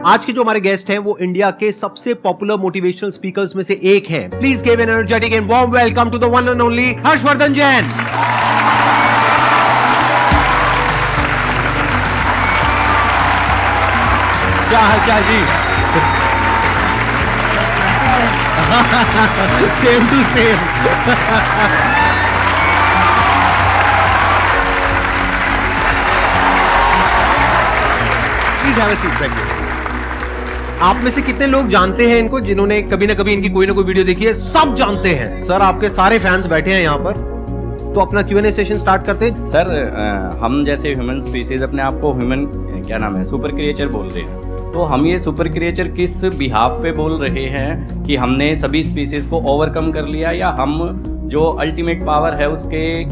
आज के जो हमारे गेस्ट हैं वो इंडिया के सबसे पॉपुलर मोटिवेशनल स्पीकर्स में से एक हैं। Please give an energetic and warm welcome to the one and only Harshvardhan Jain. क्या हालचाल जी? Same to same. Please have a seat. Thank you. आप में से कितने लोग जानते हैं इनको, जिन्होंने कभी ना कभी इनकी कोई ना कोई वीडियो देखी है? सब जानते हैं सर। आपके सारे फैंस बैठे हैं यहाँ पर, तो अपना Q&A सेशन स्टार्ट करते हैं। सर हम जैसे ह्यूमन स्पीसीज अपने आप को ह्यूमन क्या नाम है सुपर क्रिएचर बोलते हैं, तो हम ये सुपर क्रिएचर किस बिहाफ पे बोल रहे हैं कि हमने सभी स्पीसीज को ओवरकम कर लिया, या हम जो अल्टीमेट पावर है उसके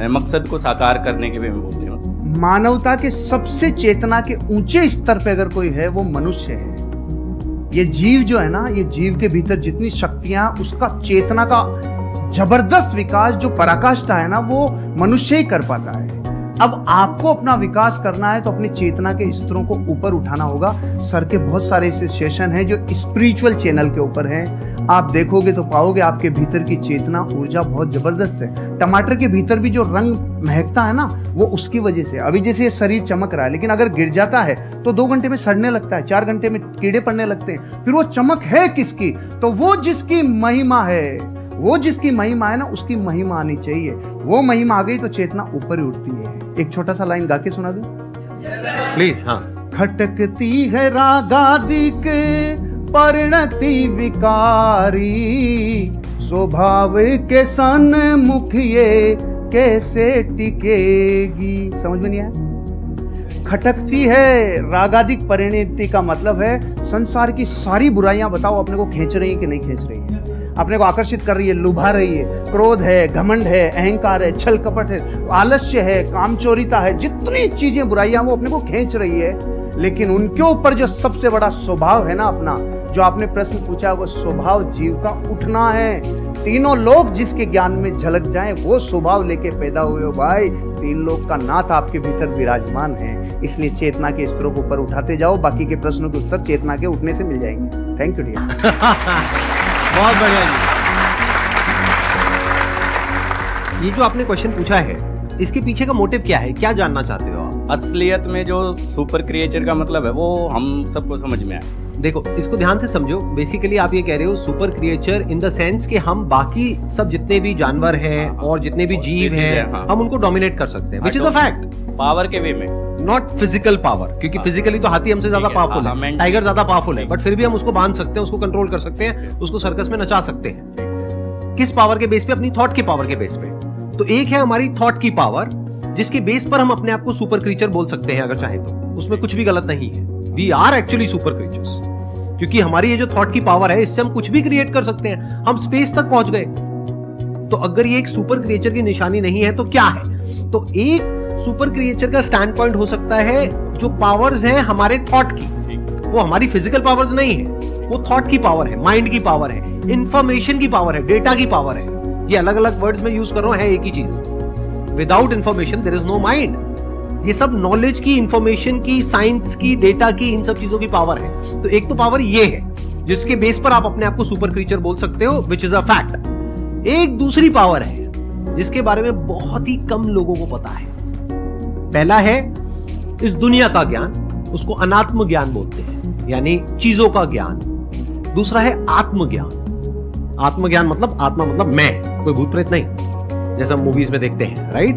मकसद को साकार करने के वे में बोल रहे हैं? मानवता के सबसे चेतना के ऊंचे स्तर पे अगर कोई है वो मनुष्य है। ये जीव जो है ना, ये जीव के भीतर जितनी शक्तियां, उसका चेतना का जबरदस्त विकास जो पराकाष्ठा है ना, वो मनुष्य ही कर पाता है। अब आपको अपना विकास करना है तो अपनी चेतना के स्तरों को ऊपर उठाना होगा। सर के बहुत सारे ऐसे सेशन हैं जो स्पिरिचुअल चैनल के ऊपर हैं, आप देखोगे तो पाओगे आपके भीतर की चेतना ऊर्जा बहुत जबरदस्त है। टमाटर के भीतर भी जो रंग महकता है ना, वो उसकी वजह से। अभी जैसे ये शरीर चमक रहा है, लेकिन अगर गिर जाता है तो 2 घंटे में सड़ने लगता है, 4 घंटे में कीड़े पड़ने लगते हैं। फिर वो चमक है किसकी? तो वो जिसकी महिमा है, वो जिसकी महिमा है ना, उसकी महिमा आनी चाहिए। वो महिमा आ गई तो चेतना ऊपर ही उठती है। एक छोटा सा लाइन गा के सुना दूं प्लीज? हाँ। खटकती है रागादिक परिणति विकारी, स्वभाव के सन्मुख ये कैसे टिकेगी। समझ में नहीं आया? खटकती है रागादिक परिणति का मतलब है संसार की सारी बुराइयां बताओ अपने को खींच रही है कि नहीं खींच रही है, अपने को आकर्षित कर रही है, लुभा रही है। क्रोध है, घमंड है, अहंकार है, छल कपट है, आलस्य है, कामचोरिता है, जितनी चीजें बुराइयां वो अपने को खींच रही है। लेकिन उनके ऊपर जो सबसे बड़ा स्वभाव है ना अपना, जो आपने प्रश्न पूछा, वो स्वभाव जीव का उठना है। तीनों लोग जिसके ज्ञान में झलक जाएं, वो स्वभाव लेके पैदा हुए हो भाई। 3 लोग का नाथ आपके भीतर विराजमान है, इसलिए चेतना के स्तरों को ऊपर उठाते जाओ। बाकी के प्रश्नों के उत्तर चेतना के उठने से मिल जाएंगे। Thank you dear. बहुत बढ़िया जी। ये जो आपने क्वेश्चन पूछा है, इसके पीछे का मोटिव क्या है? क्या जानना चाहते हो आप? असलियत में जो सुपर क्रिएचर का मतलब है वो हम सबको समझ में आए। देखो, इसको ध्यान से समझो। बेसिकली आप ये कह रहे हो super creature in the sense कि हम बाकी सब जितने भी जानवर हैं और जितने भी जीव हैं, हाँ। हम उनको डोमिनेट कर सकते हैं, which is a fact. Power के वे में, नॉट फिजिकल पावर, क्योंकि फिजिकली तो हाथी हमसे ज्यादा पावरफुल है, टाइगर ज्यादा पावरफुल है, बट फिर भी हम उसको बांध सकते हैं, उसको कंट्रोल कर सकते हैं, उसको सर्कस में नचा सकते हैं। किस पावर के बेस पे? अपनी थॉट की पावर के बेस पे। तो एक है हमारी थॉट की पावर, जिसके बेस पर हम अपने आप को सुपर क्रीचर बोल सकते हैं अगर चाहे तो। उसमें कुछ भी गलत नहीं है। We are actually super creatures, क्योंकि हमारी ये जो थॉट की पावर है, इससे हम कुछ भी क्रिएट कर सकते हैं। हम स्पेस तक पहुंच गए। तो अगर ये एक सुपर क्रिएचर की निशानी नहीं है तो क्या है? तो एक सुपर क्रिएचर का स्टैंड पॉइंट हो सकता है जो पावर्स हैं हमारे थॉट की, वो हमारी फिजिकल पावर्स नहीं है, वो थॉट की पावर है, माइंड की पावर है, इंफॉर्मेशन की पावर है, डेटा की पावर है। ये अलग अलग वर्ड्स में यूज कर रहा हूं, है एक ही चीज। Without information there is no mind. ये सब नॉलेज की, इंफॉर्मेशन की, साइंस की, डेटा की, इन सब चीजों की पावर है। तो एक तो पावर ये है जिसके बेस पर आप अपने आप को सुपर क्रीचर बोल सकते हो, विच इज अ फैक्ट। एक दूसरी पावर है जिसके बारे में बहुत ही कम लोगों को पता है। पहला है इस दुनिया का ज्ञान, उसको अनात्म ज्ञान बोलते हैं, यानी चीजों का ज्ञान। दूसरा है आत्मज्ञान। आत्मज्ञान मतलब, आत्मा मतलब मैं, कोई भूत प्रेत नहीं, जैसा मूवीज में देखते हैं, राइट?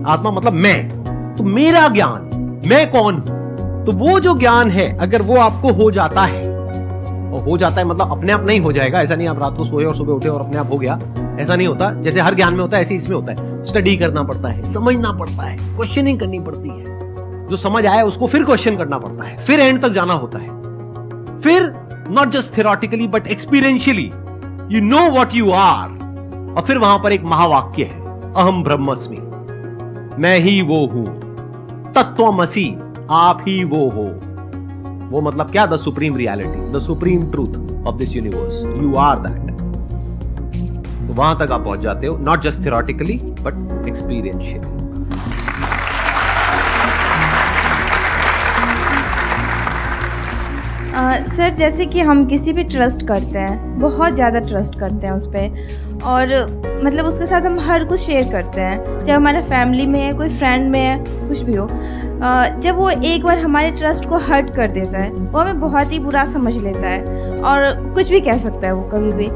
आत्मा मतलब मैं, तो मेरा ज्ञान, मैं कौन हूं। तो वो जो ज्ञान है, अगर वो आपको हो जाता है, और हो जाता है मतलब अपने आप नहीं हो जाएगा, ऐसा नहीं आप रात को सोए और सुबह उठे और अपने आप हो गया, ऐसा नहीं होता। जैसे हर ज्ञान में होता है, ऐसे इसमें होता है। स्टडी करना पड़ता है, समझना पड़ता है, क्वेश्चनिंग करनी पड़ती है। जो समझ आया उसको फिर क्वेश्चन करना पड़ता है, फिर एंड तक जाना होता है। फिर not just theoretically but experientially you know what you are. और फिर वहां पर एक महावाक्य है, अहम ब्रह्मस्मि, मैं ही वो हूं, तत्वमसि, आप ही वो हो। वो मतलब क्या? The supreme reality, the supreme truth of this universe, you are that. तो वहां तक आप पहुंच जाते हो, not just theoretically but experientially. Sir जैसे कि हम किसी पे ट्रस्ट करते हैं, बहुत ज़्यादा ट्रस्ट करते हैं उस पर, और मतलब उसके साथ हम हर कुछ शेयर करते हैं, चाहे हमारा फैमिली में है, कोई फ्रेंड में है, कुछ भी हो। जब वो एक बार हमारे ट्रस्ट को हर्ट कर देता है, वो हमें बहुत ही बुरा समझ लेता है और कुछ भी कह सकता है वो कभी भी।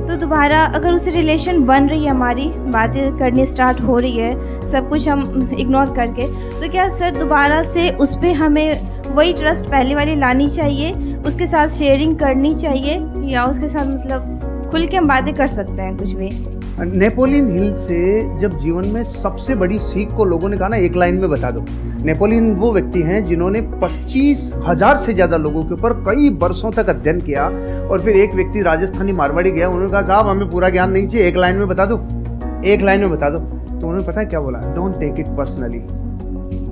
तो दोबारा अगर उससे रिलेशन बन रही है, हमारी बातें करनी स्टार्ट हो रही है, सब कुछ हम इग्नोर करके, तो क्या सर दोबारा से उस पर हमें वही ट्रस्ट पहले वाली लानी चाहिए, उसके साथ शेयरिंग करनी चाहिए, या उसके साथ मतलब खुल के हम बातें कर सकते हैं कुछ भी? नेपोलियन हिल से जब जीवन में सबसे बड़ी सीख को लोगों ने कहा ना, एक लाइन में बता दो। नेपोलियन वो व्यक्ति हैं जिन्होंने 25,000 से ज़्यादा लोगों के ऊपर कई वर्षों तक अध्ययन किया, और फिर एक व्यक्ति राजस्थानी मारवाड़ी गया, उन्होंने कहा साहब हमें पूरा ज्ञान नहीं चाहिए, एक लाइन में बता दो, एक लाइन में बता दो। तो उन्होंने पता है क्या बोला? डोंट टेक इट पर्सनली,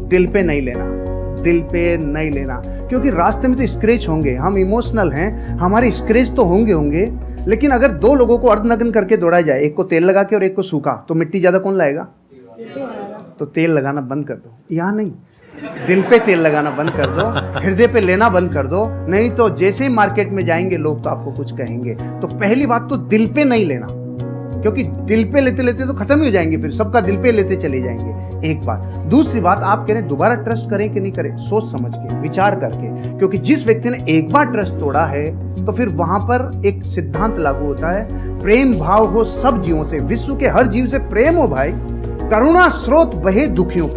दिल पे नहीं लेना, दिल पे नहीं लेना, क्योंकि रास्ते में तो स्क्रैच होंगे, हम इमोशनल हैं, हमारे स्क्रैच तो होंगे, लेकिन अगर दो लोगों को अर्धनग्न करके दौड़ा जाए, एक को तेल लगा के और एक को सूखा, तो मिट्टी ज़्यादा कौन लाएगा? तो तेल लगाना बंद कर दो, यहाँ नहीं, दिल पे तेल लगाना बंद कर दो, हृदय पे लेना बंद कर दो, नहीं तो जैसे ही मार्केट में जाएंगे लोग तो आपको कुछ कहेंगे। तो पहली बात तो दिल पे नहीं लेना, क्योंकि दिल पे लेते लेते तो खत्म ही हो जाएंगे, फिर सबका दिल पे लेते चले जाएंगे, एक बात। दूसरी बात, आप कह रहे हैं दोबारा ट्रस्ट करें कि नहीं करें, सोच समझ के, विचार करके, क्योंकि जिस व्यक्ति ने एक बार ट्रस्ट तोड़ा है तो फिर वहां पर एक सिद्धांत लागू होता है, प्रेम भाव हो सब जीवों से, विश्व के हर जीव से प्रेम हो भाई, करुणा स्रोत बहे दुखियों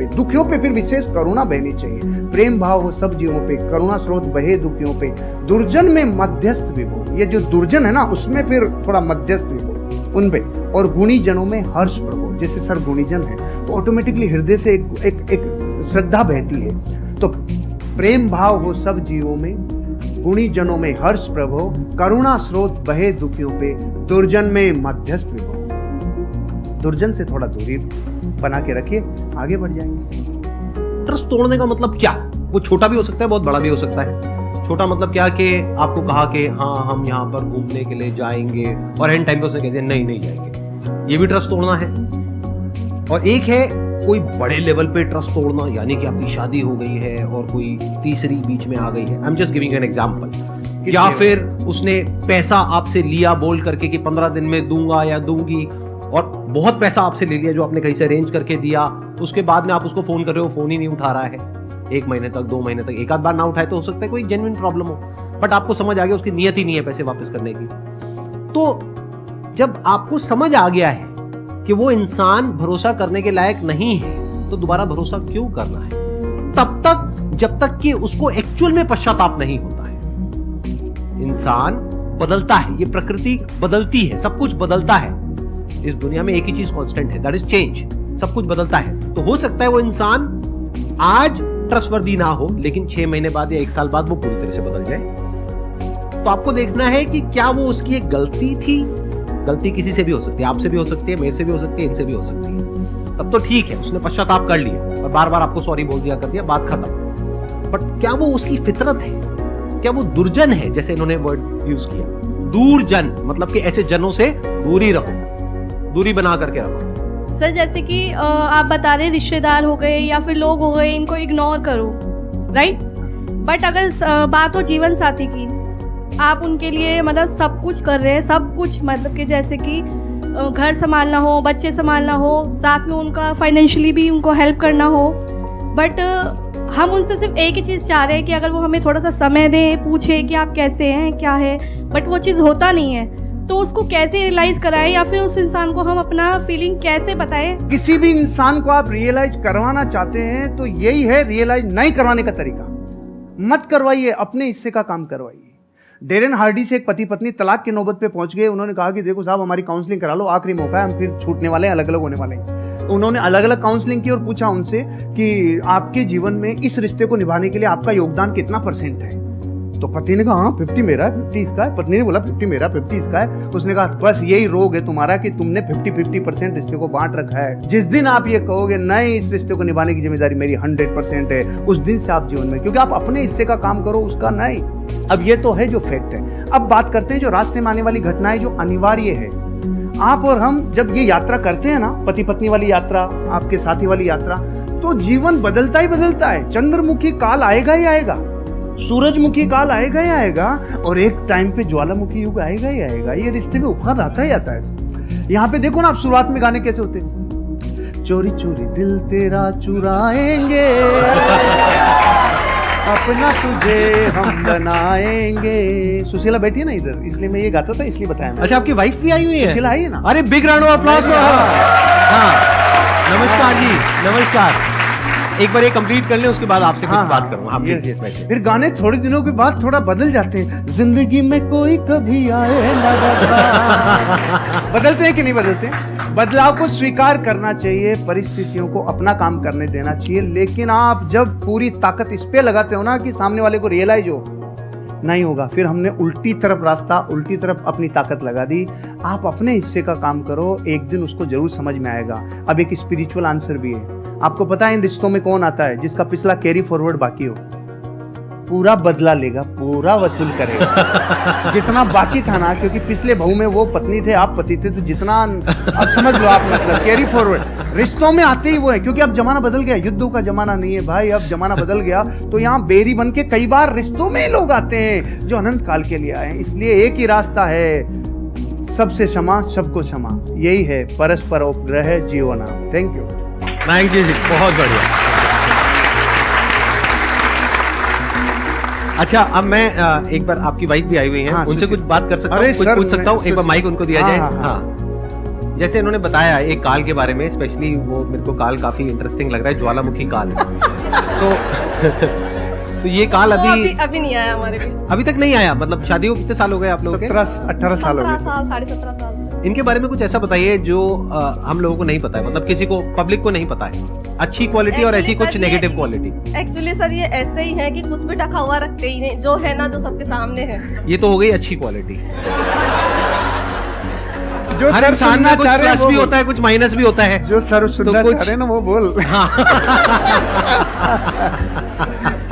पे फिर विशेष करुणा बहनी चाहिए, प्रेम भाव हो सब जीवों पे, करुणा स्रोत बहे दुखियों पे, दुर्जन में मध्यस्थ विभो, ये जो दुर्जन है ना उसमें फिर थोड़ा मध्यस्थ विभो उनपे, और गुणी जनों में हर्ष प्रभो, जैसे सर गुणीजन है तो ऑटोमेटिकली हृदय से एक श्रद्धा बहती है। तो प्रेम भाव हो सब जीवों में, गुणी जनों में हर्ष प्रभो, करुणा स्रोत बहे दुखियों पे, दुर्जन में मध्यस्थ विभो। दुर्जन से थोड़ा दूरी बना के रखिए, आगे बढ़ जाएंगे। ट्रस्ट तोड़ने का मतलब क्या? वो छोटा भी हो सकता है, बहुत बड़ा भी हो सकता है। छोटा मतलब क्या कि आपको कहा कि हाँ हम यहाँ पर घूमने के लिए जाएंगे, और एंड टाइम पे उसने कह दिया नहीं जाएंगे, ये भी ट्रस्ट तोड़ना है। और एक है कोई बड़े लेवल पे ट्रस्ट तोड़ना, यानी कि आपकी शादी हो गई है और कोई तीसरी बीच में आ गई है, I am just giving an example. या फिर उसने पैसा आपसे लिया बोल करके कि 15 दिन में दूंगा या दूंगी, और बहुत पैसा आपसे ले लिया जो आपने कहीं से अरेंज करके दिया, उसके बाद में आप उसको फोन कर रहे हो, फोन ही नहीं उठा रहा है, 1 महीने तक 2 महीने तक, एक आध बार ना उठाए तो हो सकता है कोई जेन्युइन प्रॉब्लम हो, बट आपको समझ आ गया उसकी नियत ही नहीं है पैसे वापस करने की। तो जब आपको समझ आ गया है कि वो इंसान भरोसा करने के लायक नहीं है, तो दोबारा भरोसा क्यों करना है? तब तक जब तक कि उसको एक्चुअल में पश्चाताप नहीं होता है। इंसान बदलता है, ये प्रकृति बदलती है, सब कुछ बदलता है, इस दुनिया में एक ही चीज कांस्टेंट है, दैट इज चेंज। सब कुछ बदलता है। तो हो सकता है वो इंसान आज ट्रस्टवर्दी ना हो, लेकिन 6 महीने बाद या 1 साल बाद वो पूरी तरह से बदल जाए। तो आपको देखना है कि क्या वो उसकी एक गलती थी। गलती किसी से भी हो सकती है, आपसे भी हो सकती है, मेरे से भी हो सकती है, इनसे भी हो सकती है। तब तो ठीक है, उसने पश्चाताप कर लिया और बार बार आपको सॉरी बोल दिया, कर दिया, बात खत्म। बट क्या वो उसकी फितरत है? क्या वो दुर्जन है, जैसे इन्होंने वर्ड यूज किया दूरजन, मतलब कि ऐसे जनों से दूरी रहो, दूरी बना करके रखो। सर जैसे कि आप बता रहे रिश्तेदार हो गए या फिर लोग हो गए, इनको इग्नोर करो, राइट? बट अगर बात हो जीवन साथी की, आप उनके लिए मतलब सब कुछ कर रहे हैं, सब कुछ मतलब कि जैसे कि घर संभालना हो, बच्चे संभालना हो, साथ में उनका फाइनेंशियली भी उनको हेल्प करना हो, बट हम उनसे सिर्फ एक ही चीज़ चाह रहे हैं कि अगर वो हमें थोड़ा सा समय दें, पूछे कि आप कैसे हैं, क्या है, बट वो चीज़ होता नहीं है। तो उसको कैसे रियलाइज कराएं, या फिर उस इंसान को हम अपना फीलिंग कैसे बताएं? किसी भी इंसान को आप रियलाइज करवाना चाहते हैं तो यही है रियलाइज नहीं करवाने का तरीका। मत करवाइए, अपने हिस्से का काम करवाइए। डेरेन हार्डी से एक पति पत्नी तलाक की नौबत पे पहुंच गए। उन्होंने कहा कि देखो साहब हमारी काउंसलिंग करा लो, आखिरी मौका है, हम फिर छूटने वाले हैं, अलग अलग होने वाले हैं। तो उन्होंने अलग अलग काउंसलिंग की और पूछा उनसे कि आपके जीवन में इस रिश्ते को निभाने के लिए आपका योगदान कितना % है। तो पति ने कहा हाँ 50 मेरा है, 50 इसका है। पत्नी ने बोला 50 मेरा, 50 इसका है। उसने कहा बस यही रोग है तुम्हारा कि तुमने 50-50% रिश्ते को बांट रखा है। जिस दिन आप ये कहोगे नहीं इस रिश्ते को निभाने की जिम्मेदारी मेरी 100% है, उस दिन से आप जीवन में, क्योंकि आप अपने हिस्से का काम करो, उसका नहीं। अब ये तो है जो फैक्ट है। अब बात करते हैं जो रास्ते में आने वाली घटनाएं जो अनिवार्य है। आप और हम जब ये यात्रा करते हैं ना, पति पत्नी वाली यात्रा, आपके साथी वाली यात्रा, तो जीवन बदलता ही बदलता है। चंद्रमुखी काल आएगा ही आएगा। सूरजमुखी काल आएगा ही आएगा, और एक टाइम पे ज्वालामुखी युग आएगा ही आएगा। ये रिश्ते में उखाड़ आता ही आता है। यहाँ पे देखो ना आप, शुरुआत में गाने कैसे होते हैं, चोरी चोरी दिल तेरा चुराएंगे, अपना तुझे हम बनाएंगे। सुशीला बैठी है ना इधर, इसलिए मैं ये गाता था, इसलिए बताया मैंने। अच्छा, आपकी वाइफ भी आई हुई है? सुशीला आई है ना। अरे बिग राउंड ऑफ अप्लॉज। हाँ, नमस्कार जी, नमस्कार। एक बार ये कंप्लीट कर लें, उसके बाद आपसे कुछ बात करूंगा। हाँ, yes, yes, yes. फिर गाने थोड़े दिनों के बाद थोड़ा बदल जाते हैं। जिंदगी में कोई कभी आए ना बदला। बदलते हैं कि नहीं बदलते? बदलाव को स्वीकार करना चाहिए, परिस्थितियों को अपना काम करने देना चाहिए। लेकिन आप जब पूरी ताकत इस पे लगाते हो ना कि सामने वाले को रियलाइज हो, नहीं होगा, फिर हमने उल्टी तरफ रास्ता, उल्टी तरफ अपनी ताकत लगा दी। आप अपने हिस्से का काम करो, एक दिन उसको जरूर समझ में आएगा। अब एक स्पिरिचुअल आंसर भी है। आपको पता है इन रिश्तों में कौन आता है? जिसका पिछला कैरी फॉरवर्ड बाकी हो, पूरा बदला लेगा, पूरा वसूल करेगा जितना बाकी था ना। क्योंकि पिछले बहू में वो पत्नी थे, आप पति थे, तो जितना अब समझ लो आप, मतलब कैरी फॉरवर्ड रिश्तों में आते ही वो है। क्योंकि अब जमाना बदल गया, युद्धों का जमाना नहीं है भाई, अब जमाना बदल गया। तो यहाँ बेरी बन के कई बार रिश्तों में ही लोग आते हैं जो अनंत काल के लिए आए हैं। इसलिए एक ही रास्ता है, सबसे क्षमा, सबको क्षमा। यही है परस्पर उपग्रह जीवना। Thank you. थैंक यू जी, बहुत बढ़िया। अच्छा, अब मैं एक बार, आपकी वाइफ भी आई हुई है, हाँ, उनसे कुछ बात कर सकता हूँ, अरे कुछ सर, पूछ सकता हूँ? एक बार माइक उनको दिया जाए। हाँ, हाँ, हाँ, जैसे इन्होंने बताया एक काल के बारे में, स्पेशली वो मेरे को काल काफी इंटरेस्टिंग लग रहा है, ज्वालामुखी काल। तो ये काल अभी नहीं आया हमारे बीच। अभी तक नहीं आया। मतलब शादी को कितने साल हो गए आप लोगों के? 17-18 साल हो 17 गए। साल, 17.5 साल। इनके बारे में कुछ ऐसा बताइए जो हम लोगों को नहीं पता है, मतलब किसी को, पब्लिक को नहीं पता है। अच्छी क्वालिटी और ऐसी कुछ नेगेटिव क्वालिटी। एक्चुअली सर ये ऐसे ही है कि कुछ भी ढका हुआ रखते ही नहीं, जो है ना, जो सबके सामने है। ये तो हो गई अच्छी क्वालिटी। जो हर सर इंसान सुनना में कुछ चाह रहे हैं प्लस वो भी बोल। होता है, कुछ माइनस भी होता है। जो सर सुनना कुछ- चाह रहे हैं ना वो बोल।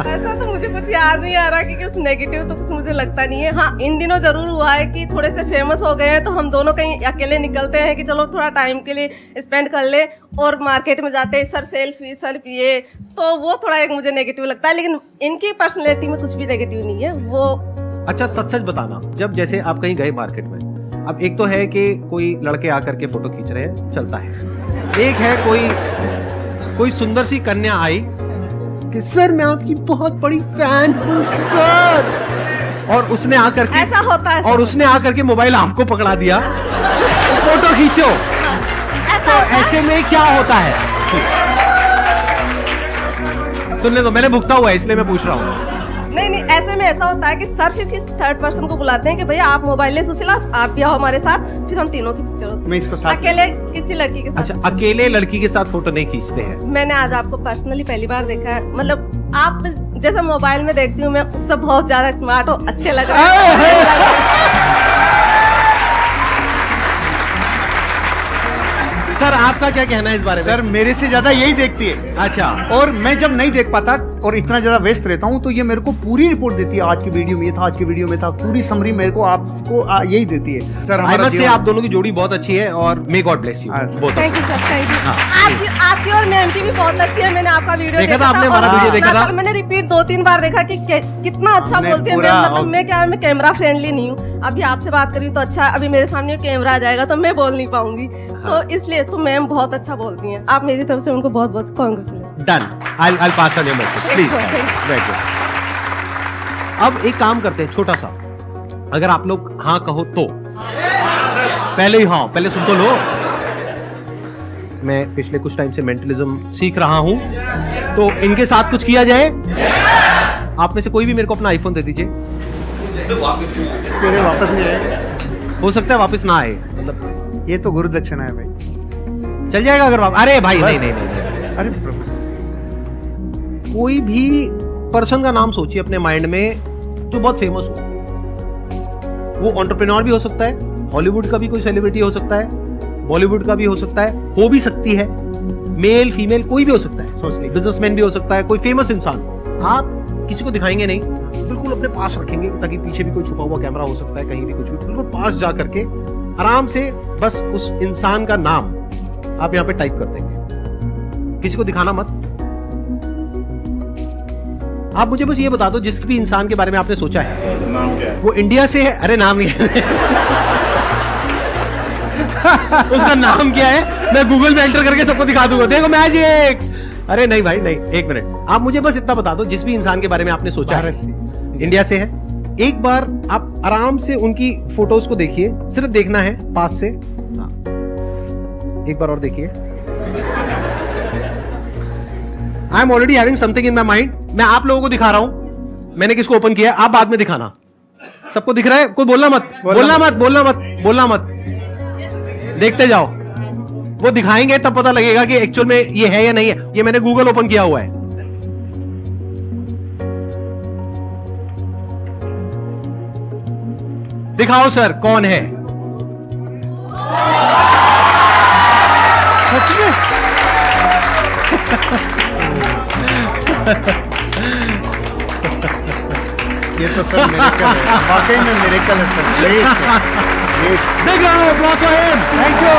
ऐसा तो मुझे कुछ याद नहीं आ रहा कि कुछ नेगेटिव तो कुछ मुझे लगता नहीं है। हाँ, इन दिनों जरूर हुआ है कि थोड़े से फेमस हो गए हैं, तो हम दोनों कहीं अकेले निकलते हैं कि चलो थोड़ा टाइम के लिए स्पेंड कर ले, और मार्केट में जाते हैं, सर सेल्फी ये, तो वो थोड़ा एक मुझे नेगेटिव लगता है। लेकिन इनकी पर्सनैलिटी में कुछ भी नेगेटिव नहीं है वो। अच्छा, सच सच बताना, जब जैसे आप कहीं गए मार्केट में, अब एक तो है कि कोई लड़के आकर के फोटो खींच रहे हैं, चलता है। एक है कोई सुंदर सी कन्या आई कि सर मैं आपकी बहुत बड़ी फैन हूँ सर, और उसने आकर के, ऐसा होता है और उसने आकर के मोबाइल आपको पकड़ा दिया, फोटो खींचो। तो ऐसे में क्या होता है? सुनने दो, मैंने भुगता हुआ है इसलिए मैं पूछ रहा हूँ। नहीं, ऐसे में ऐसा होता है कि सर फिर किस थर्ड पर्सन को बुलाते हैं कि भैया आप मोबाइल ले, सुशीला आप भी आओ हमारे साथ, फिर हम तीनों की पिक्चर। मैं इसको साथ अकेले किसी लड़की के साथ। अच्छा, अकेले लड़की के साथ फोटो नहीं खींचते हैं? मैंने आज आपको पर्सनली पहली बार देखा है। मतलब आप जैसे मोबाइल में देखती हूँ मैं, उससे बहुत ज्यादा स्मार्ट और अच्छे लग रहे हैं। सर आपका क्या कहना है इस बारे में? सर मेरे से ज्यादा यही देखती है। अच्छा, और मैं जब नहीं देख पाता और इतना ज्यादा व्यस्त रहता हूँ, तो ये मेरे को पूरी रिपोर्ट देती है। आज की वीडियो में ये था, आज की वीडियो में था, पूरी समरी मेरे को आपको यही देती है। सर आई मस्ट से आप दोनों की जोड़ी बहुत अच्छी है, और may God bless you both. Thank you sir, thank you. हाँ, आपकी और मैम की भी बहुत अच्छी है। मैंने आपका वीडियो देखा था आपने, और हमारा वीडियो देखा था? मैंने रिपीट 2-3 बार देखा कि कितना अच्छा हमने बोलती है पूरा- मैम। मतलब मैं क्या, मैं कैमरा फ्रेंडली नहीं हूँ। अभी आपसे बात करी तो अच्छा, अभी मेरे सामने कैमरा आ जाएगा तो मैं बोल नहीं पाऊंगी, तो इसलिए तो मैम बहुत अच्छा बोलती हैं। आप मेरी तरफ से उनको बहुत बहुत congratulation. Done, I'll pass on your message, please. Thank you. Very good. अब एक काम करते हैं छोटा सा, अगर आप लोग हाँ कहो तो पहले ही हाँ, पहले सुन तो लो। मैं पिछले कुछ टाइम से मेंटलिज्म सीख रहा हूं, तो इनके साथ कुछ किया जाए। आप में से कोई भी मेरे को अपना आईफोन दे दीजिए। मेरे वापस नहीं आए। हो सकता है वापस ना आए, मतलब ये तो गुरु दक्षिणा है भाई। चल जाएगा अगर वापस। अरे भाई नहीं नहीं नहीं, अरे प्रभु, कोई भी पर्सन का नाम सोचिए अपने माइंड में जो बहुत फेमस हो। वो एंटरप्रेन्योर भी हो सकता है, हॉलीवुड का भी कोई सेलिब्रिटी हो सकता है, बॉलीवुड का भी हो सकता है, हो भी सकती है, मेल फीमेल कोई भी हो सकता है, सोच ली बिजनेसमैन भी हो सकता है, कोई फेमस इंसान। आप किसी को दिखाएंगे नहीं, बिल्कुल अपने पास रखेंगे ताकि पीछे भी कोई छुपा हुआ कैमरा हो सकता है, कहीं भी कुछ भी, बिल्कुल पास जा करके आराम से बस उस इंसान का नाम आप यहाँ पे टाइप कर देंगे। किसी को दिखाना मत। आप मुझे बस ये बता दो, जिस भी इंसान के बारे में आपने सोचा है नाम क्या है? वो इंडिया से है? अरे नाम नहीं है। उसका नाम क्या है मैं गूगल में एंटर करके सबको दिखा दूंगा, देखो मैजिक। अरे नहीं भाई नहीं, एक मिनट, आप मुझे बस इतना बता दो, जिस भी इंसान के बारे में आपने सोचा है इंडिया से है, एक बार आप आराम से उनकी फोटोज को देखिए, सिर्फ देखना है पास से। हाँ, एक बार और देखिए। I am already having something in my mind. मैं आप लोगों को दिखा रहा हूं मैंने किसको ओपन किया है, आप बाद में दिखाना। सबको दिख रहा है? कोई बोलना मत, बोलना मत, देखते जाओ। वो दिखाएंगे तब पता लगेगा कि एक्चुअल में ये है या नहीं है। ये मैंने गूगल ओपन किया हुआ है। दिखाओ सर कौन है। सच में? ये तो सर मिरेकल है, वाकई में मिरेकल है सर। Great, great. देख रहा हूं, थैंक यू।